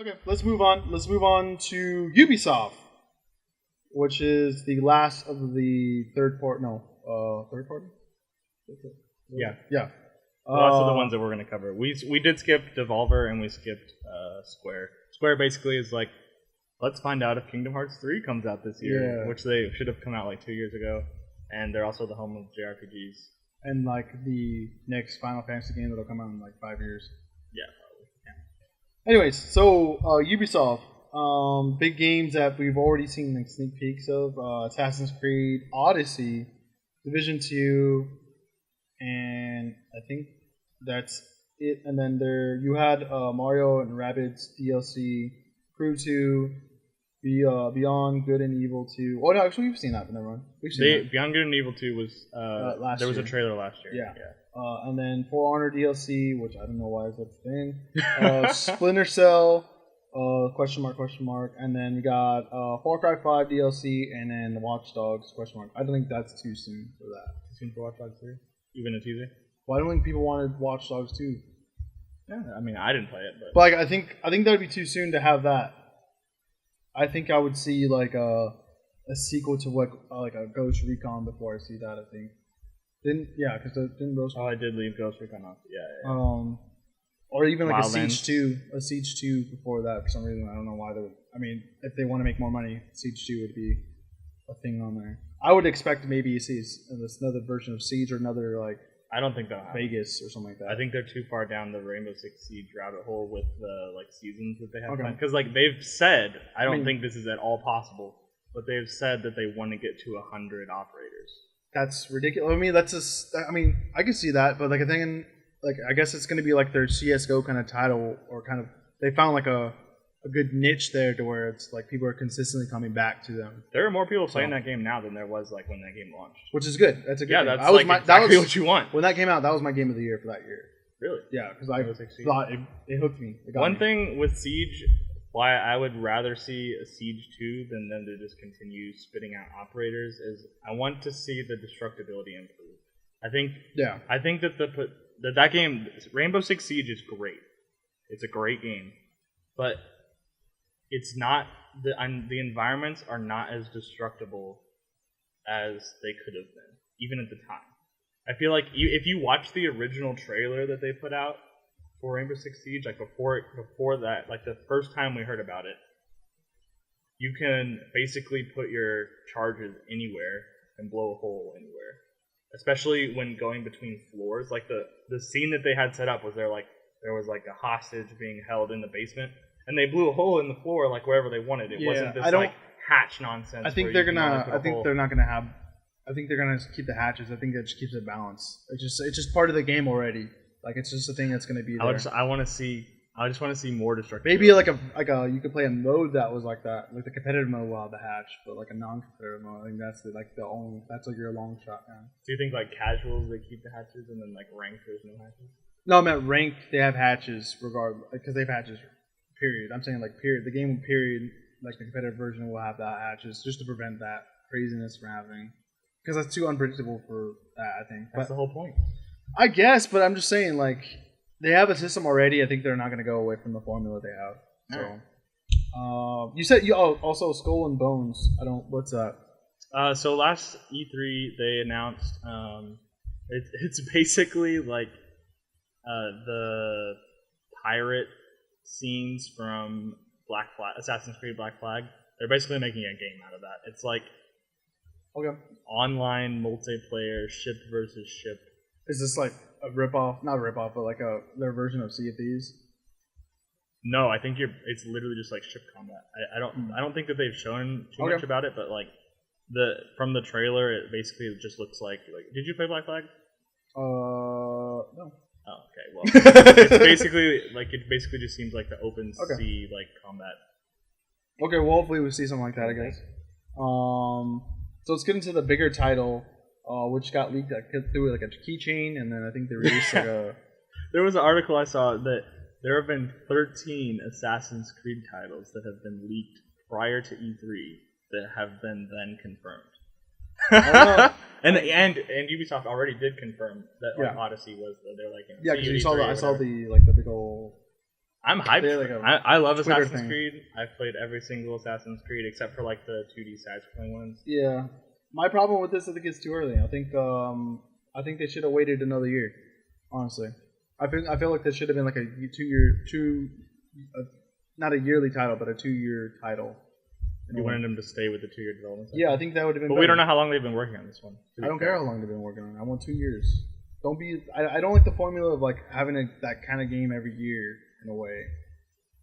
Okay, let's move on. Let's move on to Ubisoft, which is the last of the third party. No, third party. Yeah. Yeah. Lots of the ones that we're going to cover. We did skip Devolver and we skipped Square. Square basically is like, let's find out if Kingdom Hearts 3 comes out this year, which they should have come out like 2 years ago. And they're also the home of JRPGs. And like the next Final Fantasy game that'll come out in like 5 years. Yeah, probably. Yeah. Anyways, so Ubisoft, big games that we've already seen like sneak peeks of: Assassin's Creed Odyssey, Division 2, and I think that's it. And then you had Mario and Rabbids DLC, Crew 2, Beyond Good and Evil 2. Oh no, actually we've seen that, but never mind. We've seen that. Beyond Good and Evil 2 was last there was year. a trailer last year. Yeah. And then For Honor DLC, which I don't know why is that thing. Splinter Cell, question mark, and then we got Far Cry 5 DLC, and then Watch Dogs, question mark. I don't think that's too soon for that. Too soon for Watch Dogs 3? Even a teaser? Well, I don't think people wanted Watch Dogs 2. Yeah, I mean, I didn't play it, but like, I think that'd be too soon to have that. I think I would see like a sequel to what like a Ghost Recon before I see that. I think didn't Ghost. Oh, I did leave Ghost Recon off. Yeah. Or even like Wildlands. a Siege 2 before that for some reason. I don't know why they would. I mean, if they want to make more money, Siege 2 would be a thing on there. I would expect maybe see another version of Siege or another like. I don't think they'll have Vegas or something like that. I think they're too far down the Rainbow Six Siege rabbit hole with the like seasons that they have. Okay. Because like they've said, I don't think this is at all possible, but they've said that they want to get to 100 operators. That's ridiculous. I mean, that's just. I mean, I can see that, but like I think, like I guess it's going to be like their CS:GO kind of title, or kind of they found like a good niche there to where it's like people are consistently coming back to them. There are more people playing that game now than there was like when that game launched, which is good. That's a good. Yeah, thing. that's exactly what you want. When that came out, that was my game of the year for that year. Really? Yeah, because I thought it hooked me. One thing with Siege, why I would rather see a Siege 2 than them to just continue spitting out operators is I want to see the destructibility improve. I think that game, Rainbow Six Siege, is great. It's a great game, but it's not the environments are not as destructible as they could have been, even at the time. I feel like if you watch the original trailer that they put out for Rainbow Six Siege, like before that, like the first time we heard about it, you can basically put your charges anywhere and blow a hole anywhere. Especially when going between floors. Like the scene that they had set up was there was like a hostage being held in the basement, and they blew a hole in the floor like wherever they wanted. It wasn't this like hatch nonsense. I think they're gonna. I think they're not gonna have. I think they're gonna keep the hatches. I think that just keeps it balanced. It's just part of the game already. Like it's just a thing that's gonna be there. I just want to see more destruction. Maybe like a you could play a mode that was like that, like the competitive mode will have the hatch, but like a non-competitive mode. I think that's that's like your long shot now. Do you think like casuals they keep the hatches and then like ranked there's no hatches? No, I meant ranked they have hatches regardless because they have hatches. Period. I'm saying like period. The game period, like the competitive version will have that hatches just to prevent that craziness from happening because that's too unpredictable for that. I think that's the whole point. I guess, but I'm just saying like. They have a system already. I think they're not going to go away from the formula they have. So, you said also Skull and Bones. What's that? So last E3 they announced it's basically like the pirate scenes from Assassin's Creed Black Flag. They're basically making a game out of that. It's like online multiplayer ship versus ship. Is this like a ripoff? Not a ripoff, but like their version of Sea of Thieves? No, I think it's literally just like ship combat. I don't think that they've shown too much about it, but like from the trailer, it basically just looks like. Did you play Black Flag? No. Oh, okay. Well, it basically just seems like the open sea like combat. Okay, well hopefully we'll see something like that, I guess. So let's get into the bigger title. Which got leaked through like a keychain, and then I think they released like a. There was an article I saw that there have been 13 Assassin's Creed titles that have been leaked prior to E3 that have been then confirmed. and Ubisoft already did confirm that Odyssey was. They're like because I saw the big old I'm hyped. Like I love Twitter Assassin's thing. Creed. I've played every single Assassin's Creed except for like the 2D side-scrolling ones. Yeah. My problem with this, I think it's too early. I think they should have waited another year. Honestly, I feel like this should have been like a 2-year, not a yearly title, but a 2-year title. You wanted them to stay with the 2-year development cycle? Yeah, I think that would have been. But better. we don't know how long they've been working on this one. I don't care how long they've been working on it. I want 2 years. Don't be. I don't like the formula of like having that kind of game every year in a way.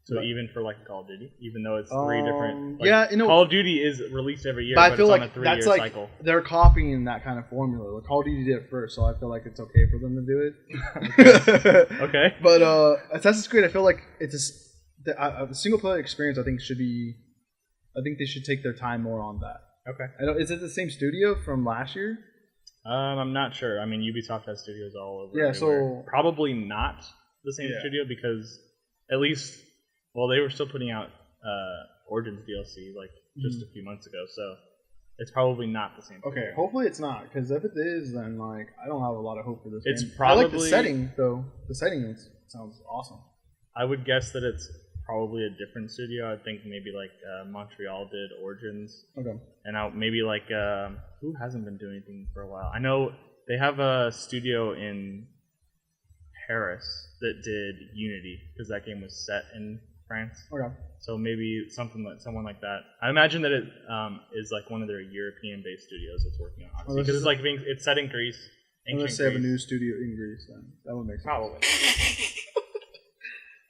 So but, even for like Call of Duty, even though it's 3 different. Like, Call of Duty is released every year, but I feel it's like on a 3-year that's like cycle. They're copying that kind of formula. Like Call of Duty did it first, so I feel like it's okay for them to do it. Okay. But Assassin's Creed, I feel like it's the single player experience. I think should be. I think they should take their time more on that. Okay. Is it the same studio from last year? I'm not sure. I mean, Ubisoft has studios all over. Yeah, everywhere. so probably not the same studio because at least, well, they were still putting out Origins DLC like just a few months ago, so it's probably not the same. Okay, hopefully it's not, because if it is, then like I don't have a lot of hope for this. It's game. probably. I like the setting though. The setting sounds awesome. I would guess that it's probably a different studio. I think maybe like Montreal did Origins. Okay. And maybe like who hasn't been doing anything for a while? I know they have a studio in Paris that did Unity because that game was set in France. Okay. So maybe someone like that. I imagine that it is like one of their European-based studios that's working on Odyssey because it's set in Greece. Unless they have a new studio in Greece, then that would make sense. Probably.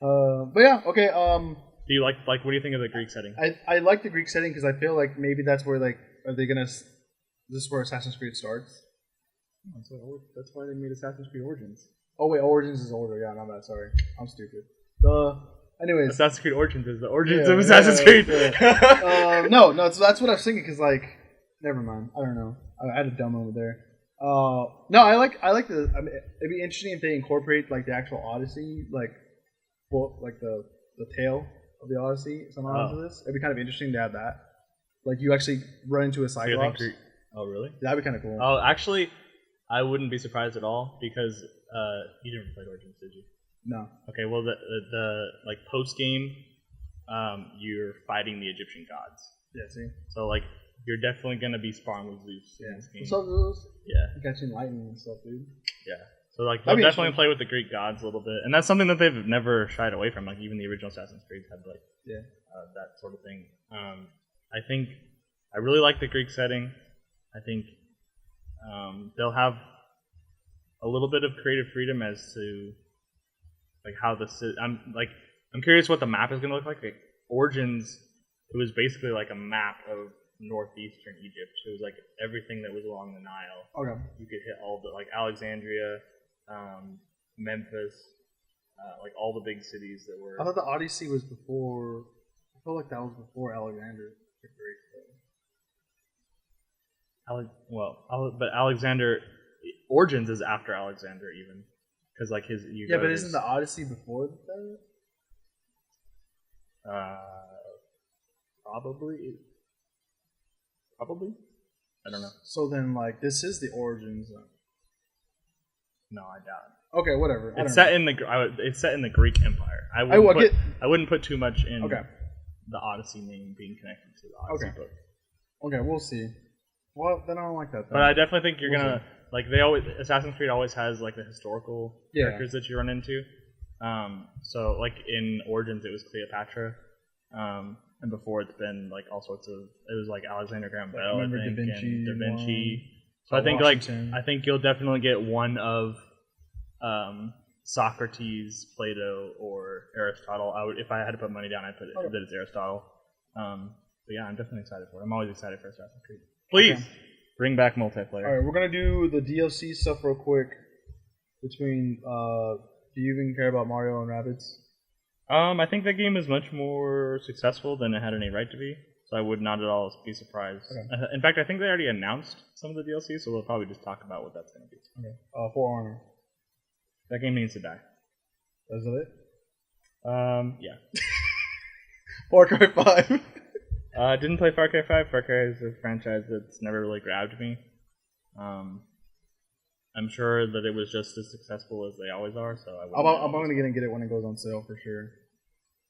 But yeah, okay. Do you like what do you think of the Greek setting? I like the Greek setting because I feel like maybe that's where like this is where Assassin's Creed starts. That's why they made Assassin's Creed Origins. Oh wait, Origins is older. Yeah, not bad. Sorry, I'm stupid. Anyways, Assassin's Creed Origins is the origins of Assassin's Creed. No, so that's what I was thinking. Because like, never mind. I don't know. I had a dumb moment there. No, I like the. I mean, it'd be interesting if they incorporate like the actual Odyssey, like the tale of the Odyssey somehow into this. It'd be kind of interesting to have that. Like you actually run into a Cyclops. Oh really? That'd be kind of cool. Oh, actually, I wouldn't be surprised at all because you didn't play Origins, did you? No. Okay, well the like post game, you're fighting the Egyptian gods. Yeah. See. So like you're definitely gonna be sparring with Zeus in this game. What's up, Zeus? Yeah. Catching lightning and stuff, dude. Yeah. So like they'll definitely play with the Greek gods a little bit, and that's something that they've never shied away from. Like even the original Assassin's Creed had like that sort of thing. I think I really like the Greek setting. I think they'll have a little bit of creative freedom as to like how I'm curious what the map is going to look like. Origins, it was basically like a map of northeastern Egypt. It was like everything that was along the Nile. Okay. You could hit all the like Alexandria, Memphis, like all the big cities that were. I thought the Odyssey was before. I felt like that was before Alexander the Great. But Alexander Origins is after Alexander even, because like but isn't the Odyssey before that? Probably. I don't know. So then, like, this is the Origins. No, I doubt it. Okay, whatever. It's set in the Greek Empire. I wouldn't put too much in the Odyssey name being connected to the Odyssey book. Okay, we'll see. Well, then I don't like that. Then. But I definitely think you're gonna like Assassin's Creed always has like the historical characters that you run into. So like in Origins it was Cleopatra, and before it's been like all sorts of. It was like Alexander Graham Bell, I think, and Da Vinci. So I think I think you'll definitely get one of Socrates, Plato, or Aristotle. If I had to put money down, I'd put it that it's Aristotle. But yeah, I'm definitely excited for it. I'm always excited for Assassin's Creed. Please bring back multiplayer. All right, we're gonna do the DLC stuff real quick. Between, do you even care about Mario and Rabbids? I think that game is much more successful than it had any right to be. So I would not at all be surprised. Okay. In fact, I think they already announced some of the DLC, so we'll probably just talk about what that's going to be. Okay. For Honor. That game needs to die. Is that it? Yeah. Far Cry 5. Didn't play Far Cry 5. Far Cry is a franchise that's never really grabbed me. I'm sure that it was just as successful as they always are. So I'm going to get it when it goes on sale for sure.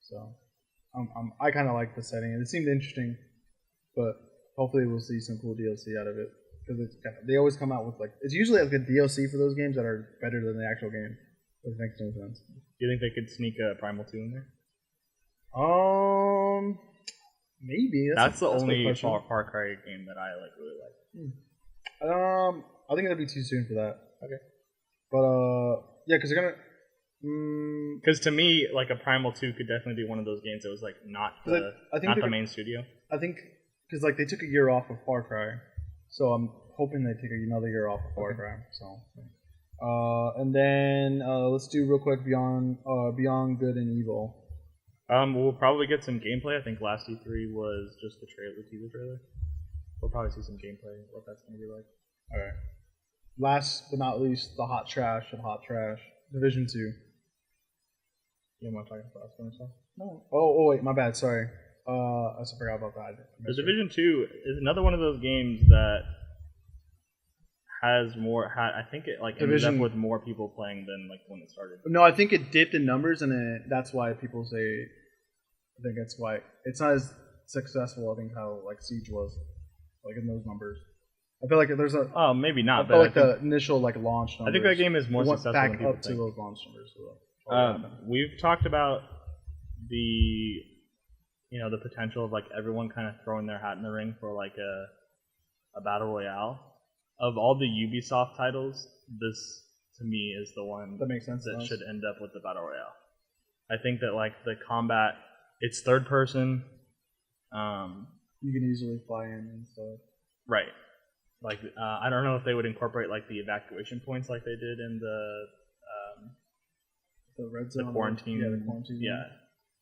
So I kind of like the setting, and it seemed interesting. But hopefully we'll see some cool DLC out of it, because they always come out with it's usually like a DLC for those games that are better than the actual game, which makes no sense. Do you think they could sneak a Primal 2 in there? Maybe that's the only Far Cry game that I really like. I think it'll be too soon for that. Okay, but yeah, because they're gonna. Because to me, a Primal 2 could definitely be one of those games that was not the main studio. I think because they took a year off of Far Cry, so I'm hoping they take another year off of Far Cry. So, and then let's do real quick Beyond Good and Evil. We'll probably get some gameplay. I think last E3 was just the teaser trailer. We'll probably see some gameplay, what that's going to be like. All right. Last but not least, the hot trash of hot trash, Division 2. You want to talk about Splinter Cell? No. Oh, wait, my bad. Sorry. I forgot about that. The Division 2 is another one of those games that has more. I think it ended up with more people playing than when it started. No, I think it dipped in numbers, and that's why people say. I think that's why it's not as successful. I think how Siege was, in those numbers. I feel like there's a. Oh, maybe not. I feel like the initial launch numbers. I think that game is more successful back than people up to think. those launch numbers. We've talked about the potential of everyone kind of throwing their hat in the ring for a battle royale. Of all the Ubisoft titles, this to me is the one that makes sense. That should end up with the battle royale. I think that the combat, it's third person. You can easily fly in and stuff. Right. I don't know if they would incorporate the evacuation points like they did in the red zone, the quarantine. Yeah, the quarantine. Yeah.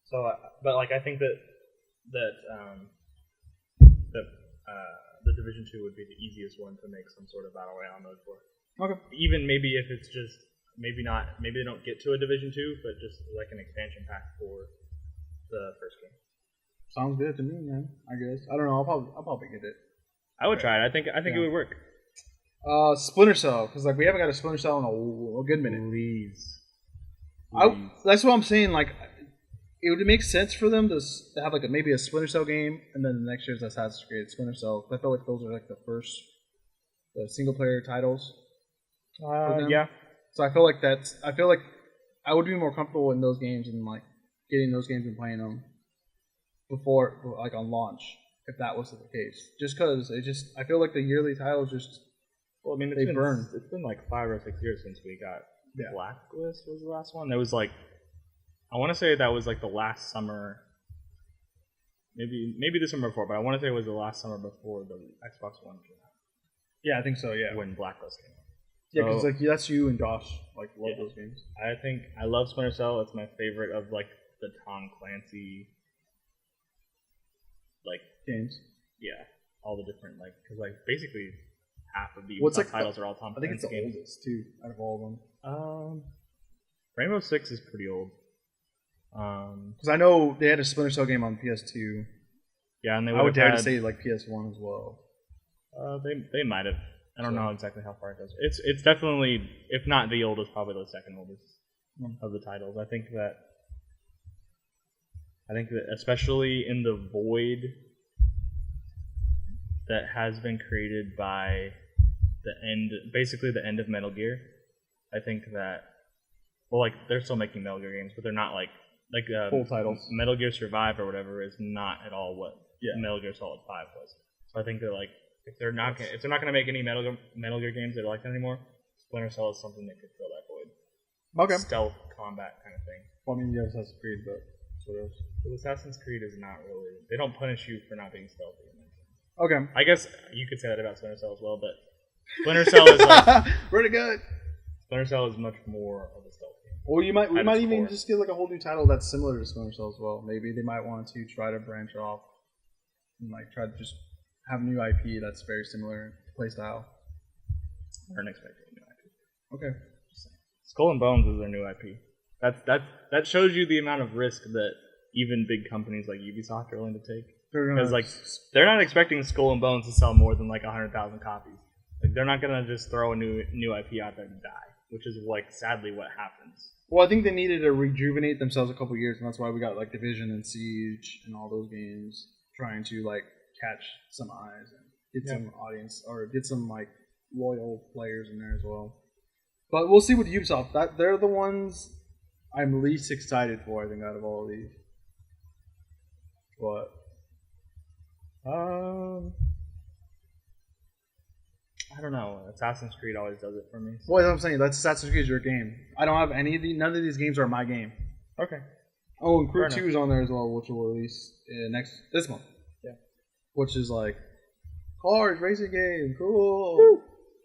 So, but I think that the Division 2 would be the easiest one to make some sort of battle royale mode for. Okay. Even maybe if it's just maybe they don't get to a Division 2, but just an expansion pack for the first game. Sounds good to me, man. I guess I don't know. I'll probably get it. I would try it. I think it would work. Splinter Cell, because we haven't got a Splinter Cell in a good minute. Please. That's what I'm saying. It would make sense for them to have maybe a Splinter Cell game, and then the next year's Assassin's Creed Splinter Cell. I feel like those are the first single player titles. Yeah. So I feel like I would be more comfortable in those games and getting those games and playing them before on launch, if that was the case. Just because I feel like the yearly titles just they burn. It's been 5 or 6 years since we got Blacklist was the last one. It was I want to say that was the last summer. Maybe the summer before, but I want to say it was the last summer before the Xbox One came out. Yeah, I think so. Yeah, when Blacklist came out. Yeah, because that's you and Josh love those games. I love Splinter Cell. It's my favorite of the Tom Clancy games. Yeah, all the different because basically half of the Ubisoft titles are all Tom Clancy games. I think it's the oldest too out of all of them. Rainbow Six is pretty old. Because I know they had a Splinter Cell game on PS2. Yeah, and I would dare to say PS1 as well. They might have. I don't know exactly how far it goes. It's definitely, if not the oldest, probably the second oldest of the titles. I think that especially in the void that has been created by basically the end of Metal Gear. I think that they're still making Metal Gear games, but they're not full titles. Metal Gear Survive or whatever is not at all what Metal Gear Solid 5 was. So I think that if they're not going to make any Metal Gear games that are like that anymore, Splinter Cell is something that could fill that void. Okay. Stealth combat kind of thing. Well, I mean, you have Assassin's Creed, but what else? But Assassin's Creed is not really. They don't punish you for not being stealthy. Okay. I guess you could say that about Splinter Cell as well, but Splinter Cell is pretty good. Splinter Cell is much more of a stealth game. Well, we might even just get a whole new title that's similar to Splinter Cell as well. Maybe they might want to try to branch off and try to just have a new IP that's very similar play style. Or an expected new IP. Okay. Skull and Bones is their new IP. That shows you the amount of risk that even big companies like Ubisoft are willing to take. Because they're not expecting Skull and Bones to sell more than 100,000 copies. They're not gonna just throw a new IP out there and die. which is like sadly what happens. Well, I think they needed to rejuvenate themselves a couple of years, and that's why we got like Division and Siege and all those games, trying to like catch some eyes and get some audience or get some like loyal players in there as well. But we'll see with Ubisoft. That they're the ones I'm least excited for, I think, out of all of these. But I don't know. Assassin's Creed always does it for me. So. Well, I'm saying that's Assassin's Creed is your game. I don't have any of these. None of these games are my game. Okay. Oh, and Crew 2 is on there as well, which will release this month. Yeah. Which is like cars racing game. Cool. Woo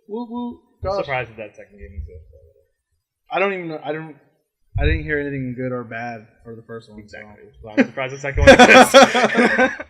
woo woo. I'm surprised that second game exists. I don't even know. I didn't hear anything good or bad for the first one. Exactly. So I'm surprised the second one exists.